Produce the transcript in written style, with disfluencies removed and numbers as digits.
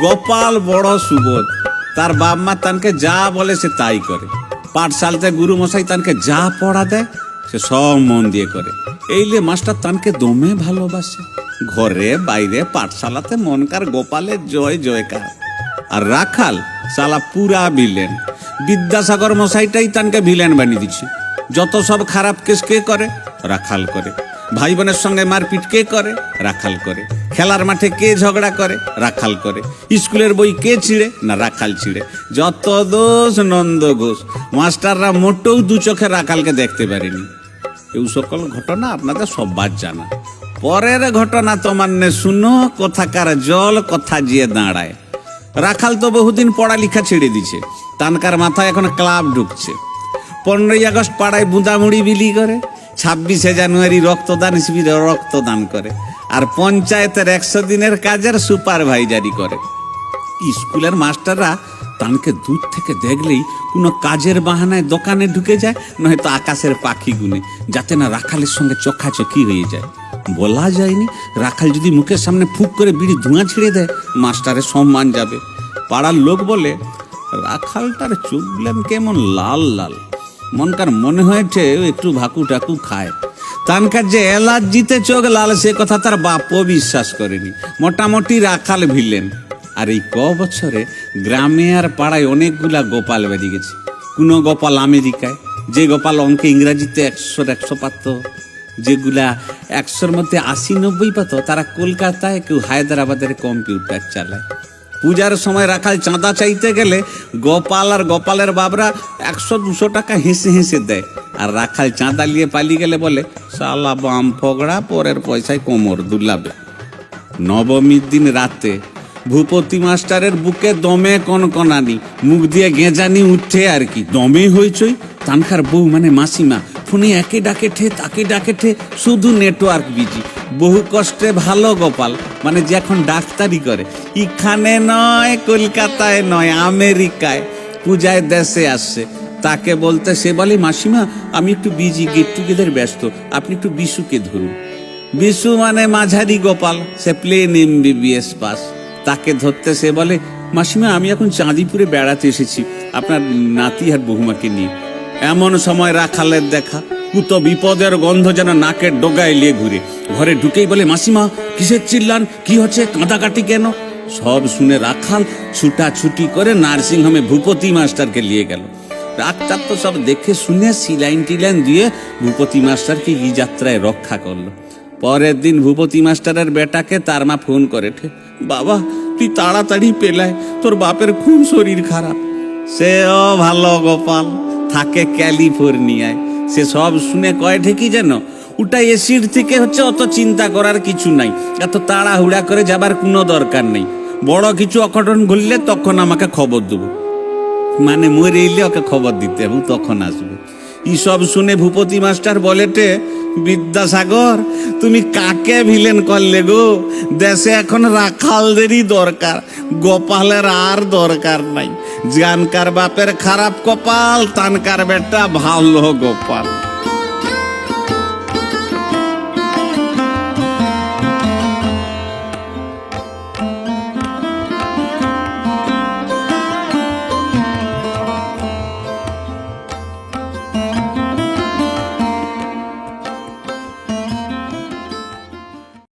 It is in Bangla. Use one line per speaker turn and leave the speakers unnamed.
গোপাল বড় সুবোধ, তার বাপ মা তানকে যা বলে সে তাই করে। পাঠশালাতে গুরু মশাই তানকে যা পড়া দেয় সে সব মন দিয়ে করে। এইলে মাস্টার তানকে দমে ভালোবাসে। ঘরে বাইরে পাঠশালাতে মনকার গোপালের জয় জয়কার। আর রাখাল সালা পুরা ভিলেন। বিদ্যাসাগর মশাইটাই তানকে ভিলেন বানিয়ে দিচ্ছে। যত সব খারাপ কেস কে করে? রাখাল করে। ভাই বোনের সঙ্গে মারপিট কে করে? রাখাল করে। খেলার মাঠে কে ঝগড়া করে? রাখাল করে। স্কুলের বই কে ছিঁড়ে? না রাখাল ছিঁড়ে। যত দোষ নন্দ ঘোষ। মাস্টাররা মোটেও দু চোখে রাখালকে দেখতে পারেনি। এই সকল ঘটনা আপনাদের সবার জানা। পরের ঘটনা তোমার নে শুনো, কোথাকার জল কথা গিয়ে দাঁড়ায়। রাখাল তো বহুদিন পড়ালেখা ছেড়ে দিছে। তানকার মাথায় এখন ক্লাব ঢুকছে। 15ই আগস্ট পাড়ায় বুঁদামুড়ি বিলি করে। 26শে জানুয়ারি রক্তদান শিবিরে রক্তদান করে। আর পঞ্চায়েতের 100 দিনের কাজের সুপারভাইজারি করে। স্কুলের মাস্টাররা তানকে দূর থেকে দেখলেই কোনো কাজের বাহানায় দোকানে ঢুকে যায়, নয়তো আকাশের পাখি গুনে, যাতে না রাখালের সঙ্গে চোখাচোখি হয়ে যায়। বলা যায়নি, রাখাল যদি মুখের সামনে ফুক করে বিড়ি ধোঁয়া ছিঁড়ে দেয় মাস্টারের সম্মান যাবে। পাড়ার লোক বলে, রাখালটার চুগলেন কেমন লাল লাল, মনকার মনে হয়েছে একটু ভাকু টাকু খায়। তানকার যে এলার্জিতে চোখ লাল সে কথা তার বাপও বিশ্বাস করেনি। মোটামুটি রাখাল ভিলেন। আর এই বছরে গ্রামে আর পাড়ায় অনেকগুলা গোপাল বেরিয়ে গেছে। কোনো গোপাল আমেরিকায়, যে গোপাল অঙ্কে ইংরাজিতে 100 পাত, যেগুলা 100-র মধ্যে 80-90 পাত, তারা কলকাতায়, কেউ হায়দ্রাবাদের কম্পিউটার চালায়। পূজার সময় রাখাল চাঁদা চাইতে গেলে গোপাল আর গোপালের বাবরা 100-200 টাকা হেসে হেসে দেয়। আর রাখাল চাঁদা নিয়ে পালিয়ে গেলে বলে, শালা বাম ফগড়া, পরের পয়সায় কোমর দুলাবে। নবমীর দিন রাতে ভূপতি মাস্টারের বুকে দমে কনকনানি, মুখ দিয়ে গেঁজানি উঠে আর কি। দমে হইচই। তানকার বউ মানে মাসিমা ফোনে একে ডাকে ঠে তাকে ডাকে ঠে, শুধু নেটওয়ার্ক বিজি। বহু কষ্টে ভালো গোপাল মানে যে এখন ডাক্তারি করে, এখানে নয়, কলকাতায় নয়, আমেরিকায় পূজায় দেশে আসছে। তাকে বলতে সে বলে, মাসিমা আমি একটু বিজি, গেট টুগেদার ব্যস্ত, আপনি একটু বিশুকে ধরুন। বিশু মানে মাঝারি গোপাল, সে প্লেন MBBS পাস। তাকে ধরতে সে বলে, মাসিমা আমি এখন চাঁদিপুরে বেড়াতে এসেছি আপনার নাতি আর বহুমাকে নিয়ে। এমন সময় রাখালের দেখা। কুত বিপদের গন্ধ যেন নাকের ডগায় লিয়ে ঘুরে। ঘরে ঢুকেই বলে, মাসিমা কিসের চিল্লান, কি হচ্ছে, কাঁদাকাটি কেন? সব শুনে রাখাল ছুটাছুটি করে নার্সিংহোমে ভূপতি মাস্টারকে নিয়ে গেল। ডাক্তার তো সব দেখে শুনে সিলাইন টিলাইন দিয়ে ভূপতি মাস্টারকে এই যাত্রায় রক্ষা করলো। পরের দিন ভূপতি মাস্টারের বেটাকে তার মা ফোন করে, বাবা তুই তাড়াতাড়ি পেলায়, তোর বাপের খুব শরীর খারাপ। সেও ভালো গোপাল, থাকে ক্যালিফোর্নিয়ায়। সে সব শুনে কয় ঠিকই যেন, ওটা এসির থেকে হচ্ছে, অত চিন্তা করার কিছু নাই, এত তাড়াহুড়া করে যাবার কোনো দরকার নেই। বড় কিছু অঘটন ঘটলে তখন আমাকে খবর দেবো, মানে মরে এলে ওকে খবর দিতে হবে, তখন আসবে। সব শুনে ভূপতি মাস্টার বলেটে, বিদ্যাসাগর তুমি কাকে ভিলেন করলে গো? দেশে এখন রাখালদেরই দরকার, গোপালের আর দরকার নাই। জানকার বাপের খারাপ কপাল, তানকার বেটা ভালো গোপাল।